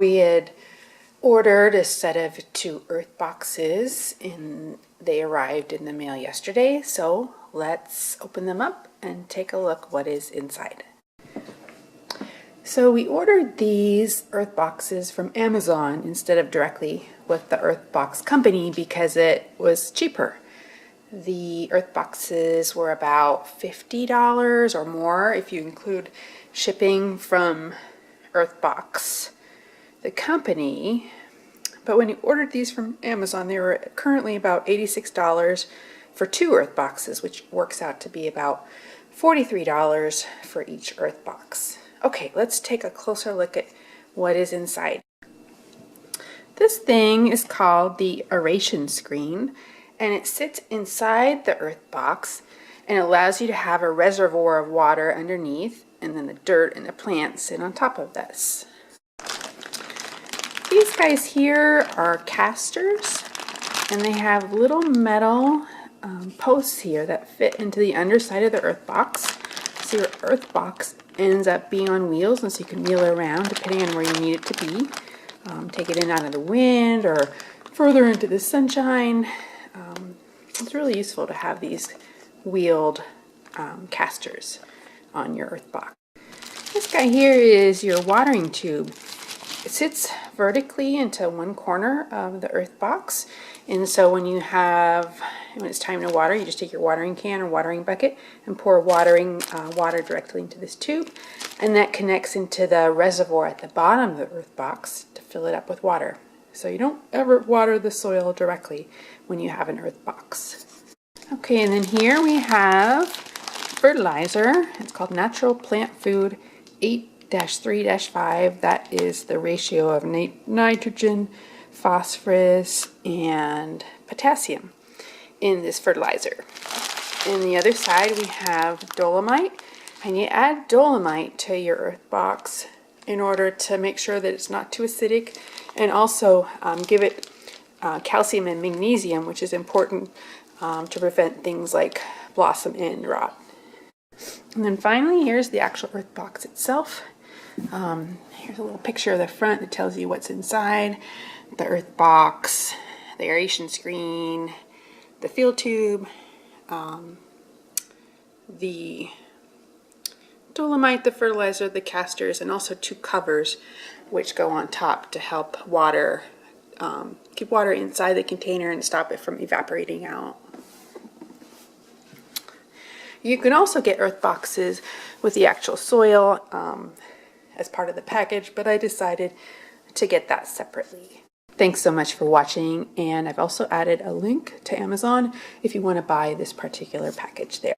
We had ordered a set of 2 earth boxes and they arrived in the mail yesterday, so let's open them up and take a look what is inside. So we ordered these earth boxes from Amazon instead of directly with the Earthbox company because it was cheaper. The earth boxes were about $50 or more if you include shipping from Earthbox, the company. But when you ordered these from Amazon, they were currently about $86 for 2 earth boxes, which works out to be about $43 for each earth box. Okay, let's take a closer look at what is inside. This thing is called the aeration screen, and it sits inside the earth box and allows you to have a reservoir of water underneath, and then the dirt and the plants sit on top of this. These guys here are casters, and they have little metal posts here that fit into the underside of the earth box. So your earth box ends up being on wheels, and so you can wheel it around depending on where you need it to be. Take it in out of the wind or further into the sunshine. It's really useful to have these wheeled casters on your earth box. This guy here is your watering tube. It sits vertically into one corner of the earth box, and so when it's time to water, you just take your watering can or watering bucket and pour water directly into this tube, and that connects into the reservoir at the bottom of the earth box to fill it up with water. So you don't ever water the soil directly when you have an earth box. Okay, and then here we have fertilizer. It's called Natural Plant Food 8-3-5. That is the ratio of nitrogen, phosphorus, and potassium in this fertilizer. In the other side we have dolomite, and you add dolomite to your earth box in order to make sure that it's not too acidic, and also give it calcium and magnesium, which is important to prevent things like blossom end rot. And then finally, here's the actual earth box itself. Here's a little picture of the front that tells you what's inside. The earth box, the aeration screen, the field tube, the dolomite, the fertilizer, the casters, and also 2 covers which go on top to help keep water inside the container and stop it from evaporating out. You can also get earth boxes with the actual soil as part of the package, but I decided to get that separately. Thanks so much for watching, and I've also added a link to Amazon if you want to buy this particular package there.